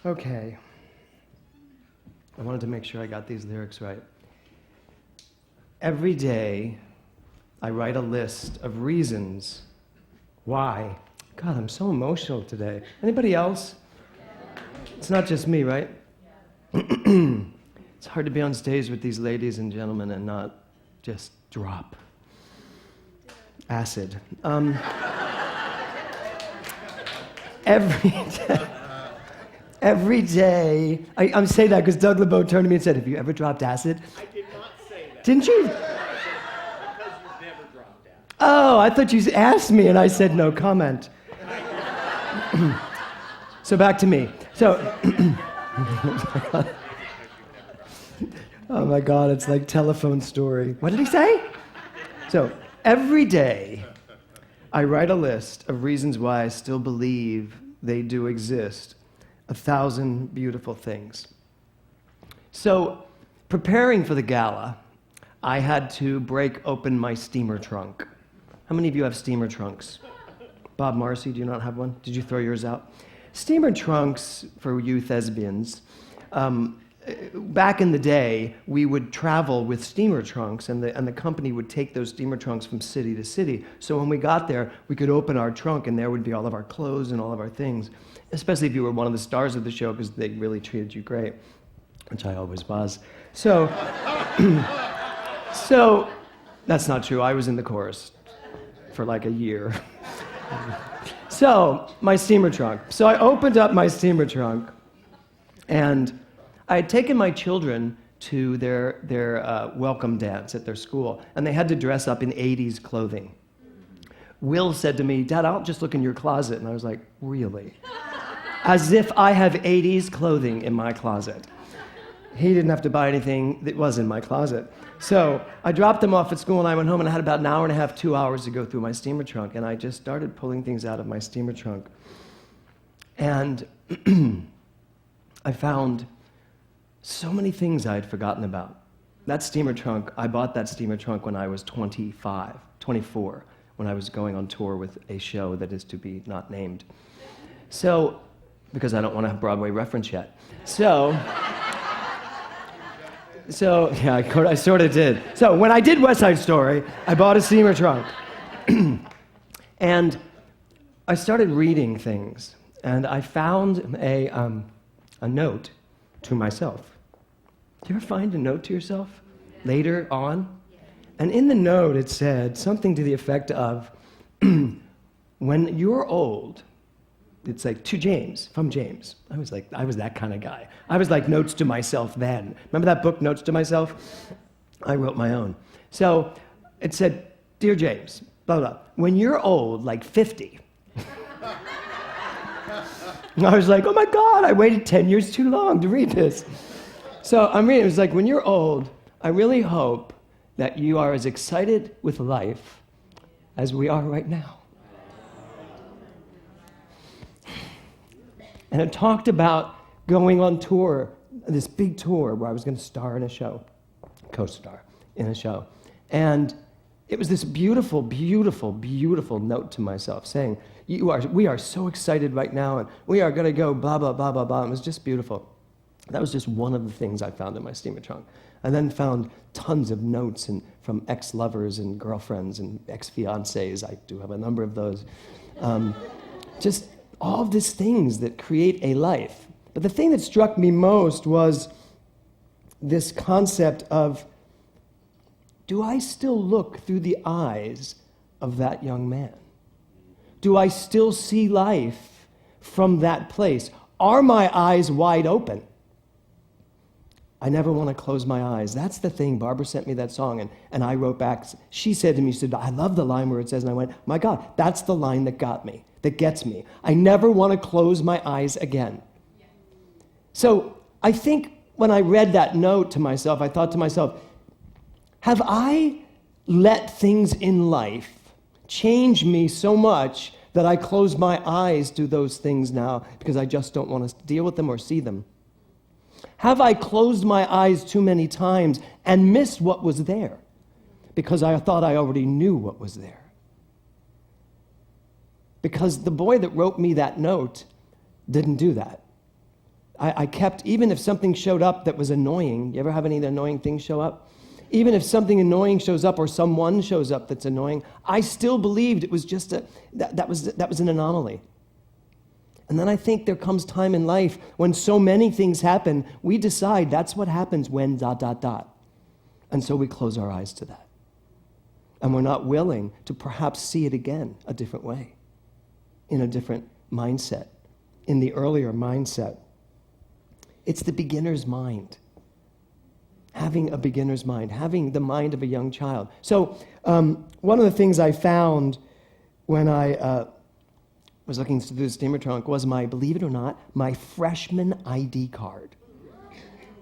Okay. I wanted to make sure I got these lyrics right. Every day, I write a list of reasons why. God, I'm so emotional today. Anybody else? It's not just me, right? It's hard to be on stage with these ladies and gentlemen and not just drop acid. Every day, I'm saying that because Doug LeBeau turned to me and said, "Have you ever dropped acid?" I did not say that. Didn't you? Because you've never dropped acid. Oh, I thought you asked me, and I said no comment. So back to me. So, oh my God, it's like telephone story. What did he say? So every day, I write a list of reasons why I still believe they do exist. 1,000 beautiful things. So, preparing for the gala, I had to break open my steamer trunk. How many of you have steamer trunks? Bob Marcy, do you not have one? Did you throw yours out? Steamer trunks, for you thespians, back in the day, we would travel with steamer trunks, and the company would take those steamer trunks from city to city. So when we got there, we could open our trunk, and there would be all of our clothes and all of our things, especially if you were one of the stars of the show, because they really treated you great, which I always was. So, so that's not true. I was in the chorus for like a year. So, my steamer trunk. So I opened up my steamer trunk, and I had taken my children to their welcome dance at their school, and they had to dress up in 80s clothing. Will said to me, "Dad, I'll just look in your closet." And I was like, "Really?" As if I have 80s clothing in my closet. He didn't have to buy anything that was in my closet. So I dropped them off at school, and I went home, and I had about an hour and a half, 2 hours to go through my steamer trunk, and I just started pulling things out of my steamer trunk. And I found so many things I had forgotten about. That steamer trunk, I bought that steamer trunk when I was 24, when I was going on tour with a show that is to be not named. So, because I don't want to have Broadway reference yet. So yeah, I sort of did. So when I did West Side Story, I bought a steamer trunk. And I started reading things, and I found a note to myself. Do you ever find a note to yourself later on? And in the note it said something to the effect of, when you're old, it's like to James, from James. I was that kind of guy. I was like notes to myself then. Remember that book, Notes to Myself? I wrote my own. So it said, "Dear James, blah, blah, when you're old, like 50." And I was like, oh my God, I waited 10 years too long to read this. So I'm reading, it was like, when you're old, I really hope that you are as excited with life as we are right now. And it talked about going on tour, this big tour where I was going to star in a show, co-star in a show. And it was this beautiful, beautiful, beautiful note to myself saying, we are so excited right now, and we are going to go blah, blah, blah, blah, blah. It was just beautiful. That was just one of the things I found in my steamer trunk. I then found tons of notes from ex-lovers and girlfriends and ex-fiancés. I do have a number of those. Just all of these things that create a life. But the thing that struck me most was this concept of, do I still look through the eyes of that young man? Do I still see life from that place? Are my eyes wide open? I never want to close my eyes. That's the thing. Barbara sent me that song, and I wrote back. She said to me, she said, "I love the line where it says," and I went, my God, that's the line that got me, that gets me. I never want to close my eyes again. So I think when I read that note to myself, I thought to myself, have I let things in life change me so much that I close my eyes to those things now because I just don't want to deal with them or see them? Have I closed my eyes too many times and missed what was there because I thought I already knew what was there? Because the boy that wrote me that note didn't do that. I kept, even if something showed up that was annoying, you ever have any of the annoying things show up? Even if something annoying shows up or someone shows up that's annoying, I still believed it was just that was an anomaly. And then I think there comes time in life when so many things happen, we decide that's what happens when ... And so we close our eyes to that. And we're not willing to perhaps see it again a different way, in a different mindset, in the earlier mindset. It's the beginner's mind. Having a beginner's mind, having the mind of a young child. So one of the things I found when I was looking through the steamer trunk was believe it or not, my freshman ID card.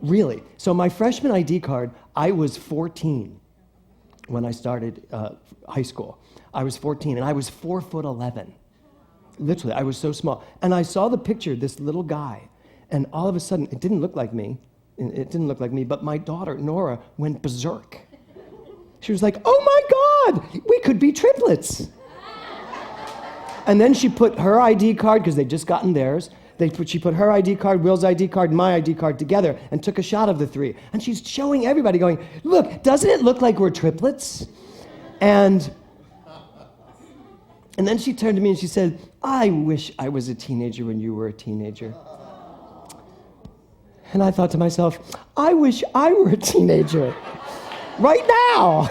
Really. So my freshman ID card, I was 14 when I started high school. I was 14, and I was 4'11". Literally, I was so small. And I saw the picture, this little guy, and all of a sudden, it didn't look like me. It didn't look like me, but my daughter, Nora, went berserk. She was like, oh my God, we could be triplets. And then she put her ID card, because they'd just gotten theirs, she put her ID card, Will's ID card, and my ID card together and took a shot of the three. And she's showing everybody going, look, doesn't it look like we're triplets? And then she turned to me and she said, I wish I was a teenager when you were a teenager. And I thought to myself, I wish I were a teenager right now.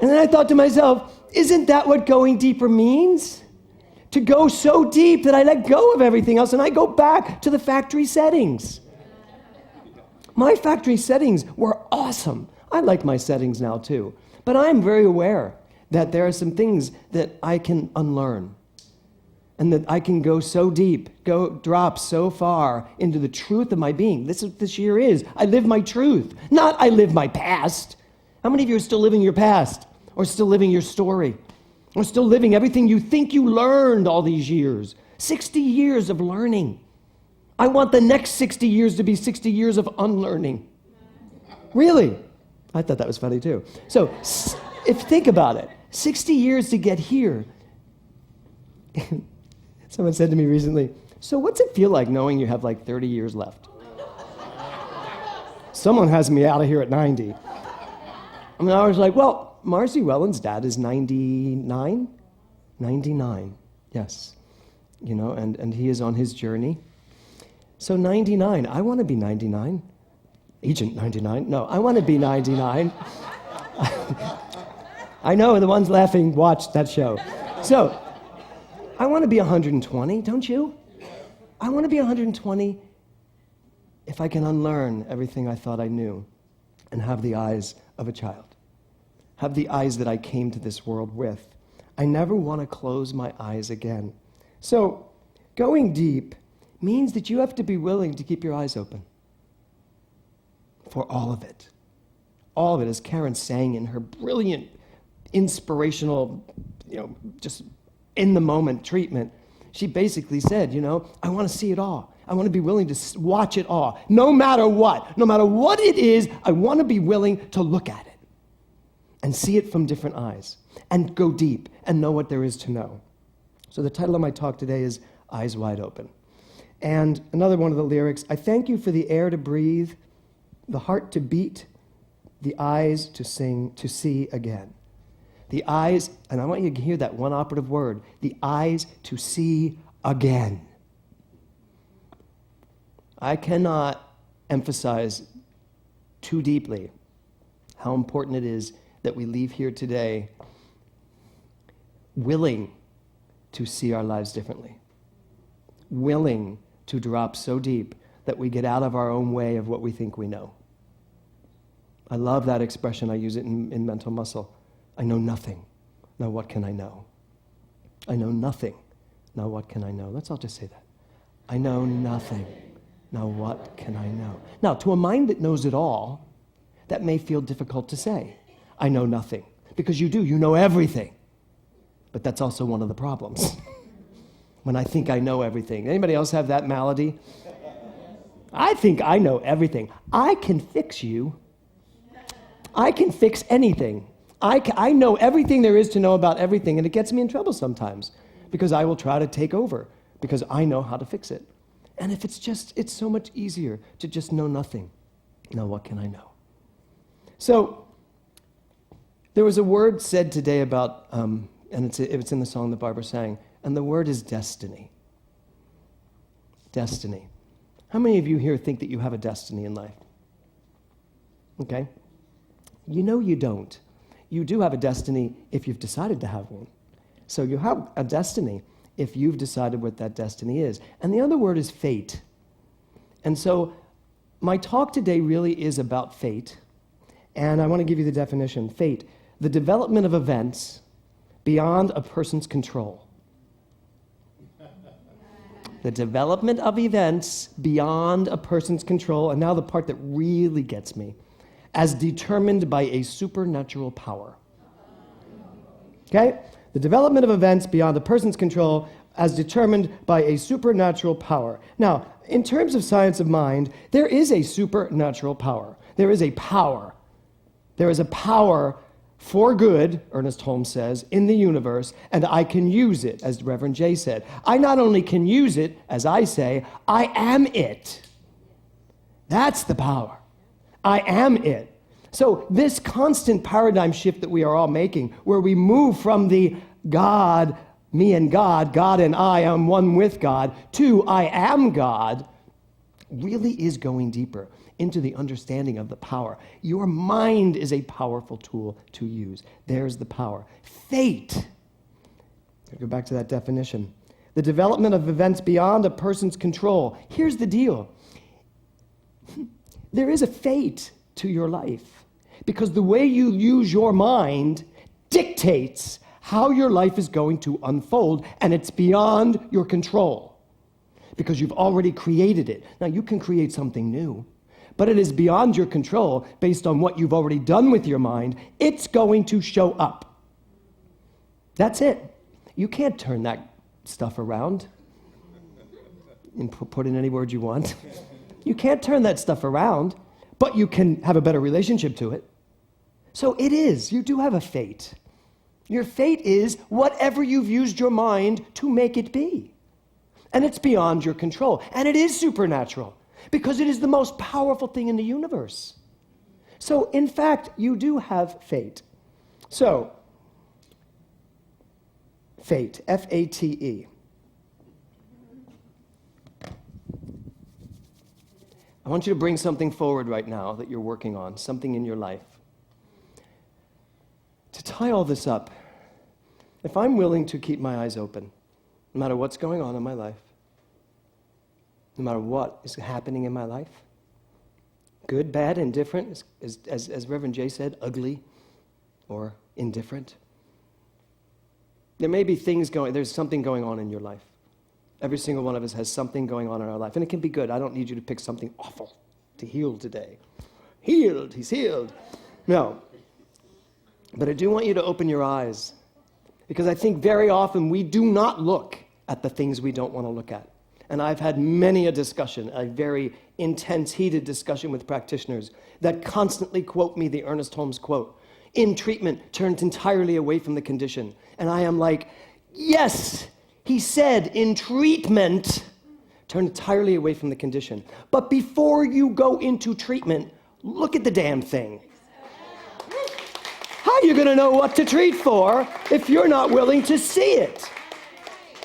And then I thought to myself, isn't that what going deeper means? To go so deep that I let go of everything else and I go back to the factory settings. My factory settings were awesome. I like my settings now too. But I'm very aware that there are some things that I can unlearn. And that I can go so deep, drop so far into the truth of my being. This is what this year is. I live my truth, not I live my past. How many of you are still living your past? Or still living your story? Or still living everything you think you learned all these years? 60 years of learning. I want the next 60 years to be 60 years of unlearning. Really? I thought that was funny too. So, if think about it, 60 years to get here. Someone said to me recently, so what's it feel like knowing you have like 30 years left? Someone has me out of here at 90. I mean, I was like, well, Marcy Welland's dad is 99? 99, yes. You know, and he is on his journey. So 99, I want to be 99. Agent 99, no, I want to be 99. I know, the ones laughing watched that show. So, I want to be 120, don't you? I want to be 120 if I can unlearn everything I thought I knew and have the eyes of a child. Have the eyes that I came to this world with. I never want to close my eyes again. So, going deep means that you have to be willing to keep your eyes open for all of it. All of it, as Karen sang in her brilliant, inspirational, just in-the-moment treatment. She basically said, I want to see it all. I want to be willing to watch it all. No matter what it is, I want to be willing to look at it and see it from different eyes and go deep and know what there is to know. So the title of my talk today is Eyes Wide Open. And another one of the lyrics, I thank you for the air to breathe, the heart to beat, the eyes to sing, to see again. The eyes, and I want you to hear that one operative word, the eyes to see again. I cannot emphasize too deeply how important it is that we leave here today willing to see our lives differently, willing to drop so deep that we get out of our own way of what we think we know. I love that expression. I use it in Mental Muscle. I know nothing. Now what can I know? I know nothing. Now what can I know? Let's all just say that. I know nothing. Now what can I know? Now, to a mind that knows it all, that may feel difficult to say. I know nothing. Because you do. You know everything. But that's also one of the problems. When I think I know everything. Anybody else have that malady? I think I know everything. I can fix you. I can fix anything. I know everything there is to know about everything, and it gets me in trouble sometimes because I will try to take over because I know how to fix it. And if it's so much easier to just know nothing. Now, what can I know? So, there was a word said today about, and it's in the song that Barbara sang, and the word is destiny. Destiny. How many of you here think that you have a destiny in life? Okay? You know you don't. You do have a destiny if you've decided to have one. So you have a destiny if you've decided what that destiny is. And the other word is fate. And so my talk today really is about fate. And I want to give you the definition. Fate, the development of events beyond a person's control. The development of events beyond a person's control. And now the part that really gets me. As determined by a supernatural power. Okay? The development of events beyond a person's control as determined by a supernatural power. Now, in terms of science of mind, there is a supernatural power. There is a power. There is a power for good, Ernest Holmes says, in the universe, and I can use it, as Reverend Jay said. I not only can use it, as I say, I am it. That's the power. I am it. So this constant paradigm shift that we are all making, where we move from the God, me and God and I am one with God, to I am God, really is going deeper into the understanding of the power. Your mind is a powerful tool to use. There's the power. Fate. I'll go back to that definition. The development of events beyond a person's control. Here's the deal. There is a fate to your life because the way you use your mind dictates how your life is going to unfold, and it's beyond your control because you've already created it. Now, you can create something new, but it is beyond your control based on what you've already done with your mind. It's going to show up. That's it. You can't turn that stuff around and put in any word you want. You can't turn that stuff around, but you can have a better relationship to it. So it is. You do have a fate. Your fate is whatever you've used your mind to make it be. And it's beyond your control. And it is supernatural because it is the most powerful thing in the universe. So, in fact, you do have fate. So, fate, F-A-T-E. I want you to bring something forward right now that you're working on, something in your life. To tie all this up, if I'm willing to keep my eyes open, no matter what's going on in my life, no matter what is happening in my life, good, bad, indifferent, as Reverend Jay said, ugly or indifferent, there may be there's something going on in your life. Every single one of us has something going on in our life, and it can be good. I don't need you to pick something awful to heal today. Healed, he's healed. No. But I do want you to open your eyes, because I think very often we do not look at the things we don't want to look at. And I've had many a discussion, a very intense, heated discussion with practitioners that constantly quote me the Ernest Holmes quote, "In treatment, turned entirely away from the condition." And I am like, yes, he said, in treatment, turn entirely away from the condition. But before you go into treatment, look at the damn thing. How are you going to know what to treat for if you're not willing to see it?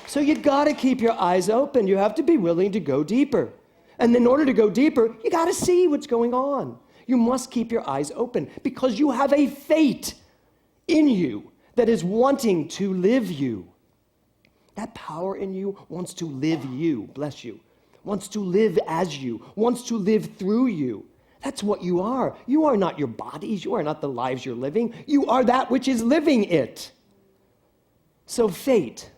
So you got to keep your eyes open. You have to be willing to go deeper. And in order to go deeper, you got to see what's going on. You must keep your eyes open because you have a fate in you that is wanting to live you. That power in you wants to live you, bless you, wants to live as you, wants to live through you. That's what you are. You are not your bodies. You are not the lives you're living. You are that which is living it. So fate,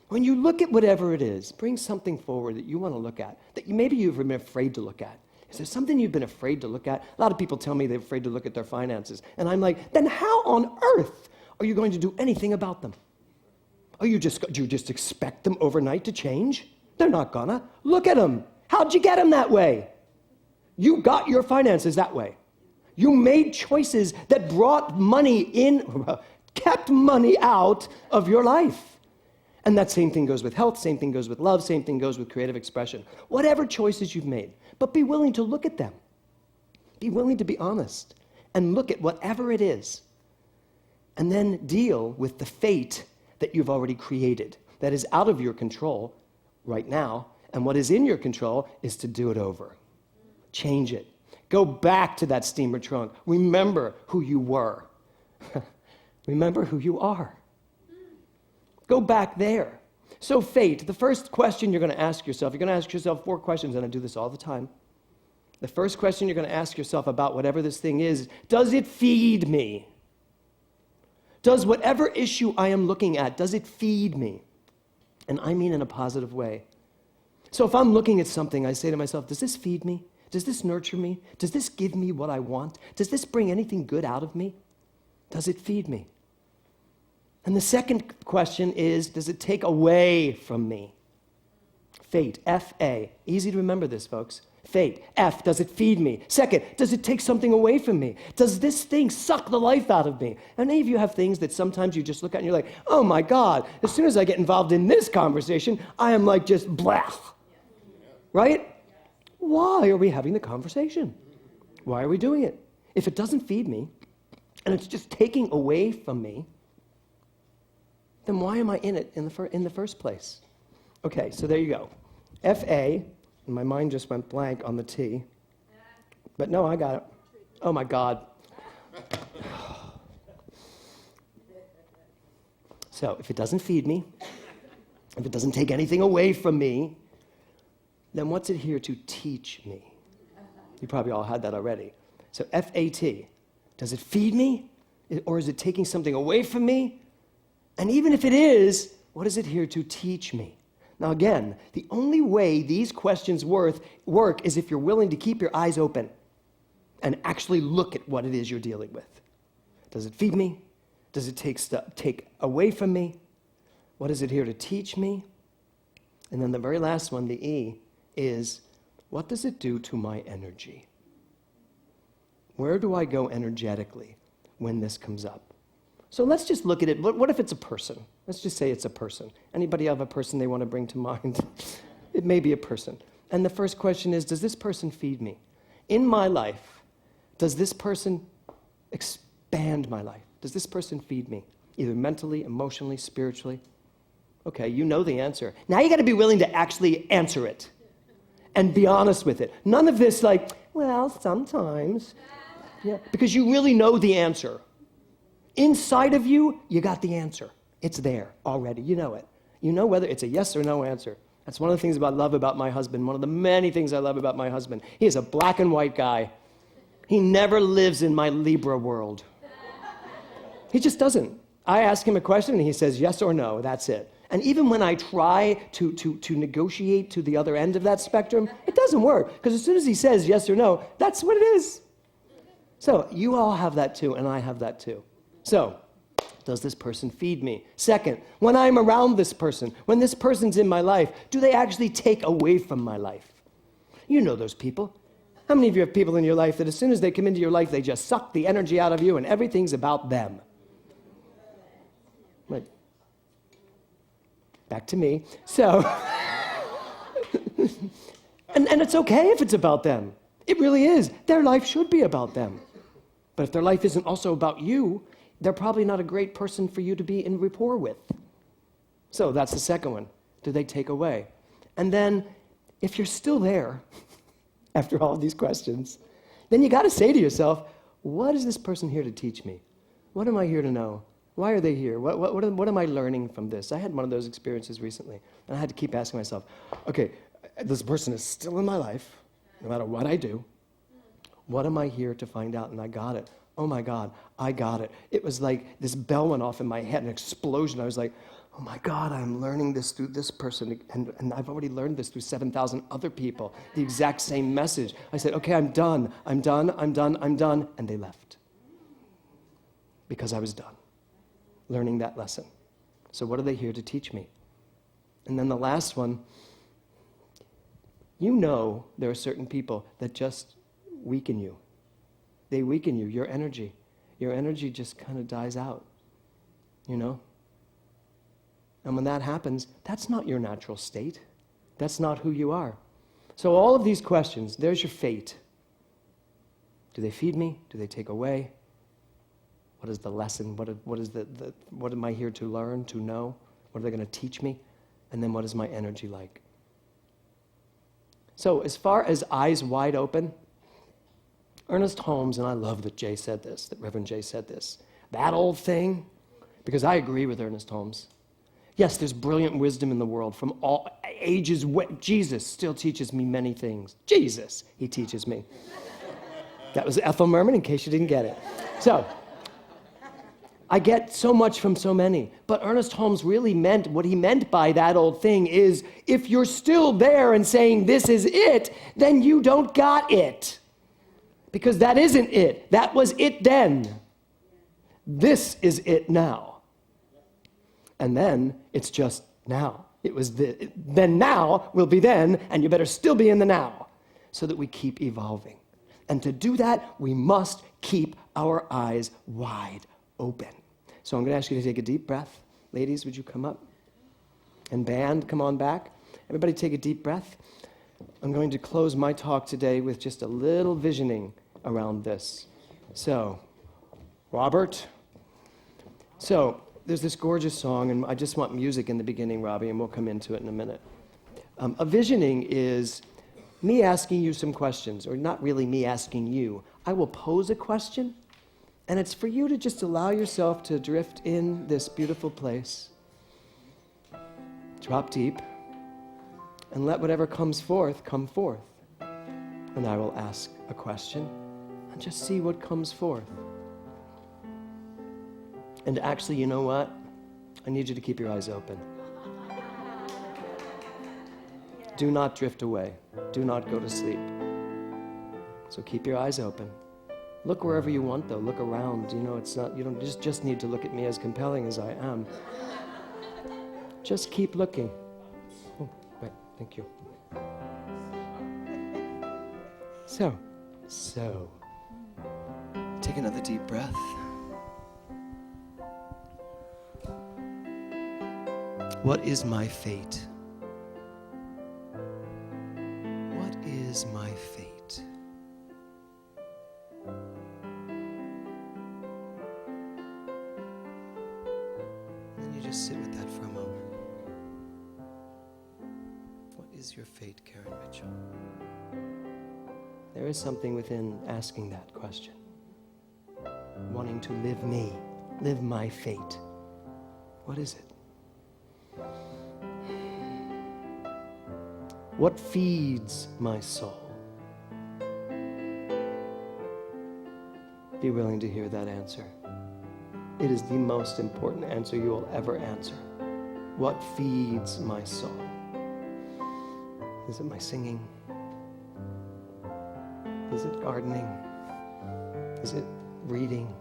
when you look at whatever it is, bring something forward that you want to look at, that maybe you've been afraid to look at. Is there something you've been afraid to look at? A lot of people tell me they're afraid to look at their finances. And I'm like, then how on earth are you going to do anything about them? Do you just expect them overnight to change? They're not gonna. Look at them. How'd you get them that way? You got your finances that way. You made choices that brought money in, kept money out of your life. And that same thing goes with health, same thing goes with love, same thing goes with creative expression. Whatever choices you've made, but be willing to look at them. Be willing to be honest and look at whatever it is. And then deal with the fate that you've already created that is out of your control right now. And what is in your control is to do it over. Change it. Go back to that steamer trunk. Remember who you were. Remember who you are. Go back there. So fate, the first question you're going to ask yourself, you're going to ask yourself 4 questions, and I do this all the time. The first question you're going to ask yourself about whatever this thing is, does it feed me? Does whatever issue I am looking at, does it feed me? And I mean in a positive way. So if I'm looking at something, I say to myself, does this feed me? Does this nurture me? Does this give me what I want? Does this bring anything good out of me? Does it feed me? And the second question is, does it take away from me? Fate, F-A. Easy to remember this, folks. Fate, F, does it feed me? Second, does it take something away from me? Does this thing suck the life out of me? And any of you have things that sometimes you just look at and you're like, oh my God, as soon as I get involved in this conversation, I am like just blah. Right? Why are we having the conversation? Why are we doing it? If it doesn't feed me, and it's just taking away from me, then why am I in it in the first place? Okay, so there you go. F-A, and my mind just went blank on the T. But no, I got it. Oh my God. So if it doesn't feed me, if it doesn't take anything away from me, then what's it here to teach me? You probably all had that already. So F-A-T, does it feed me? Or is it taking something away from me? And even if it is, what is it here to teach me? Now again, the only way these questions work is if you're willing to keep your eyes open and actually look at what it is you're dealing with. Does it feed me? Does it take away from me? What is it here to teach me? And then the very last one, the E, is what does it do to my energy? Where do I go energetically when this comes up? So let's just look at it. What if it's a person? Let's just say it's a person. Anybody have a person they want to bring to mind? It may be a person. And the first question is, does this person feed me? In my life, does this person expand my life? Does this person feed me? Either mentally, emotionally, spiritually? Okay, you know the answer. Now you got to be willing to actually answer it and be honest with it. None of this like, well, sometimes. Yeah, because you really know the answer. Inside of you, you got the answer. It's there already. You know it. You know whether it's a yes or no answer. That's one of the things I love about my husband. One of the many things I love about my husband. He is a black and white guy. He never lives in my Libra world. He just doesn't. I ask him a question and he says yes or no. That's it. And even when I try to negotiate to the other end of that spectrum, it doesn't work. Because as soon as he says yes or no, that's what it is. So you all have that too, and I have that too. So, does this person feed me? Second, when I'm around this person, when this person's in my life, do they actually take away from my life? You know those people. How many of you have people in your life that as soon as they come into your life, they just suck the energy out of you and everything's about them? Like, back to me. So, and it's okay if it's about them. It really is. Their life should be about them. But if their life isn't also about you, they're probably not a great person for you to be in rapport with. So that's the second one. Do they take away? And then, if you're still there, after all of these questions, then you got to say to yourself, what is this person here to teach me? What am I here to know? Why are they here? What am I learning from this? I had one of those experiences recently, and I had to keep asking myself, okay, this person is still in my life, no matter what I do. What am I here to find out? And I got it. Oh my God, I got it. It was like this bell went off in my head, an explosion. I was like, oh my God, I'm learning this through this person, and I've already learned this through 7,000 other people, the exact same message. I said, okay, I'm done, and they left. Because I was done learning that lesson. So what are they here to teach me? And then the last one, you know there are certain people that just weaken you. They weaken you, your energy. Your energy just kind of dies out, you know? And when that happens, that's not your natural state. That's not who you are. So all of these questions, there's your fate. Do they feed me? Do they take away? What is the lesson? What am I here to learn, to know? What are they going to teach me? And then what is my energy like? So as far as eyes wide open, Ernest Holmes, and I love that Jay said this, that Reverend Jay said this, that old thing, because I agree with Ernest Holmes. Yes, there's brilliant wisdom in the world from all ages. Jesus still teaches me many things. Jesus, he teaches me. That was Ethel Merman, in case you didn't get it. So, I get so much from so many. But Ernest Holmes really meant, what he meant by that old thing is, if you're still there and saying this is it, then you don't got it. Because that isn't it. That was it then. This is it now. And then it's just now. It was then now will be then, and you better still be in the now, so that we keep evolving. And to do that, we must keep our eyes wide open. So I'm going to ask you to take a deep breath. Ladies, would you come up? And band, come on back. Everybody take a deep breath. I'm going to close my talk today with just a little visioning around this. So, Robert. So, there's this gorgeous song, and I just want music in the beginning, Robbie, and we'll come into it in a minute. A visioning is me asking you some questions, or not really me asking you. I will pose a question, and it's for you to just allow yourself to drift in this beautiful place. Drop deep, and let whatever comes forth come forth. And I will ask a question, and just see what comes forth. And actually, you know what? I need you to keep your eyes open. Do not drift away. Do not go to sleep. So keep your eyes open. Look wherever you want, though. Look around. You know, it's not. You don't just need to look at me as compelling as I am. Just keep looking. Oh, right. Thank you. So, take another deep breath. What is my fate? What is my fate? And then you just sit with that for a moment. What is your fate, Karen Mitchell? There is something within asking that question. Wanting to live me, live my fate. What is it? What feeds my soul? Be willing to hear that answer. It is the most important answer you will ever answer. What feeds my soul? Is it my singing? Is it gardening? Is it reading?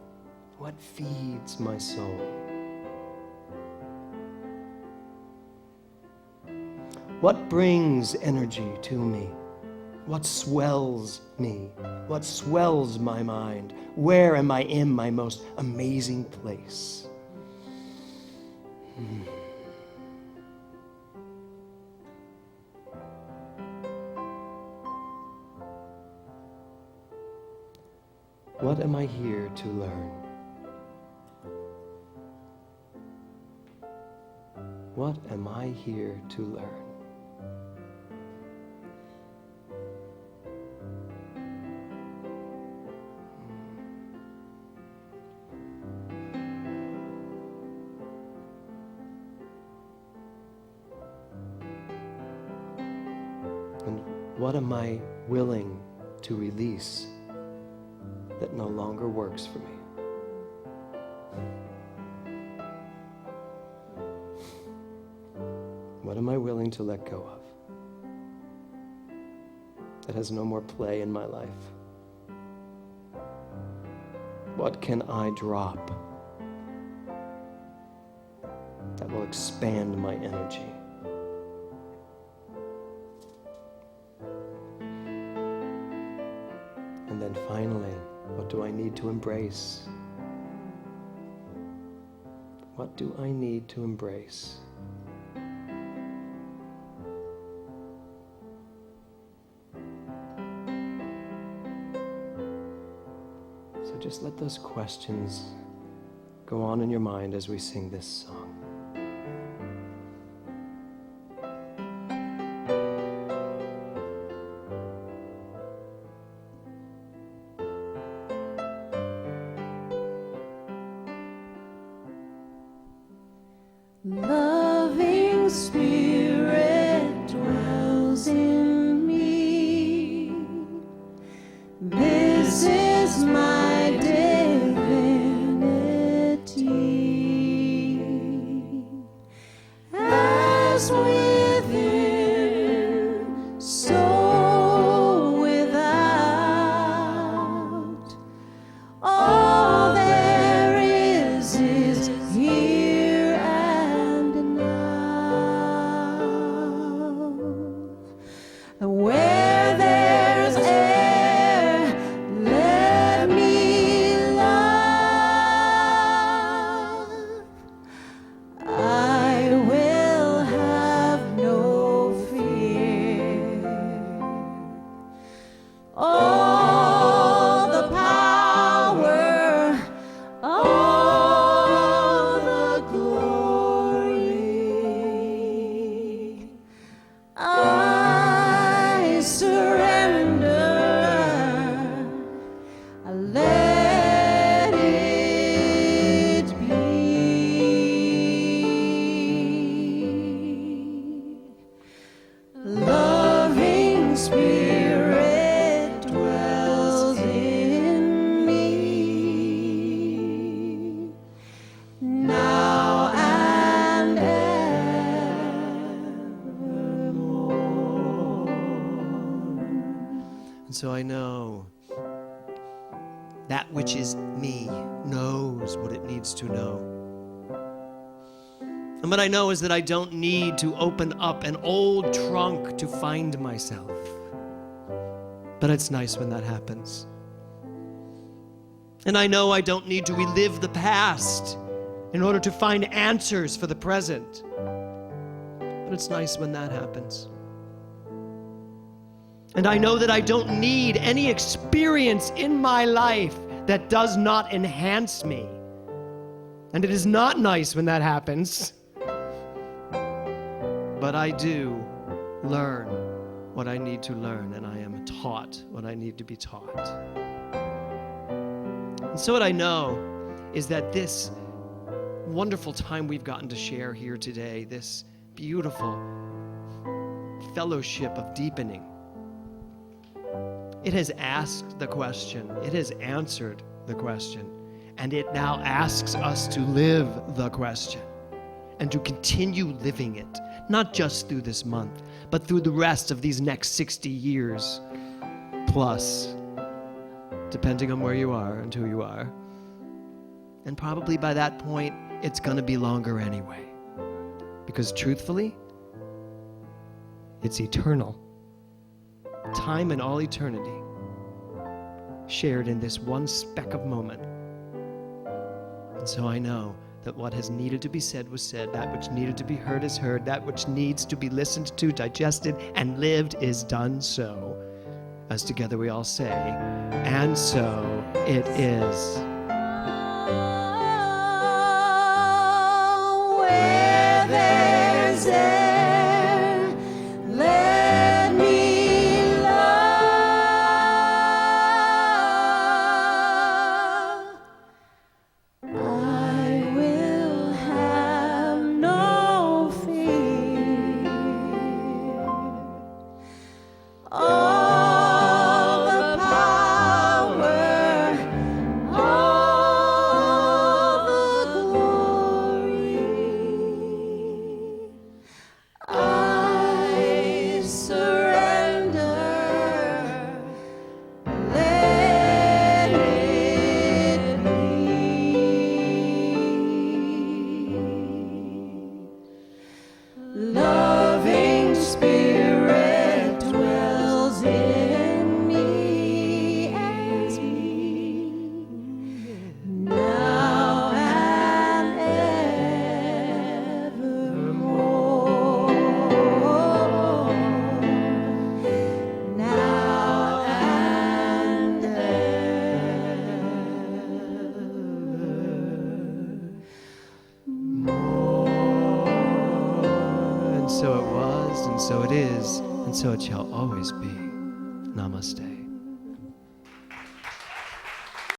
What feeds my soul? What brings energy to me? What swells me? What swells my mind? Where am I in my most amazing place? What am I here to learn? What am I here to learn? And what am I willing to release that no longer works for me? What am I willing to let go of that has no more play in my life? What can I drop that will expand my energy? And then finally, what do I need to embrace? What do I need to embrace? So just let those questions go on in your mind as we sing this song. Loving Spirit dwells in me. This is my divinity. As within, so without. All there is here and now. And where there's air, let me love. I will have no fear. All the power, all the glory, I surrender. I let it be. Loving Spirit dwells in me, now and evermore. And so I know that which is me knows what it needs to know. And what I know is that I don't need to open up an old trunk to find myself. But it's nice when that happens. And I know I don't need to relive the past in order to find answers for the present. But it's nice when that happens. And I know that I don't need any experience in my life that does not enhance me. And it is not nice when that happens. But I do learn what I need to learn, and I am taught what I need to be taught. And so what I know is that this wonderful time we've gotten to share here today, this beautiful fellowship of deepening, it has asked the question, it has answered the question, and it now asks us to live the question and to continue living it, not just through this month, but through the rest of these next 60 years plus, depending on where you are and who you are. And probably by that point, it's going to be longer anyway, because truthfully, it's eternal. Time and all eternity shared in this one speck of moment. And so I know that what has needed to be said was said, that which needed to be heard is heard, that which needs to be listened to, digested, and lived is done so. As together we all say, and so it is. Where there's air, let me love. I will have no fear. All the power, all so it was, and so it is, and so it shall always be. Namaste.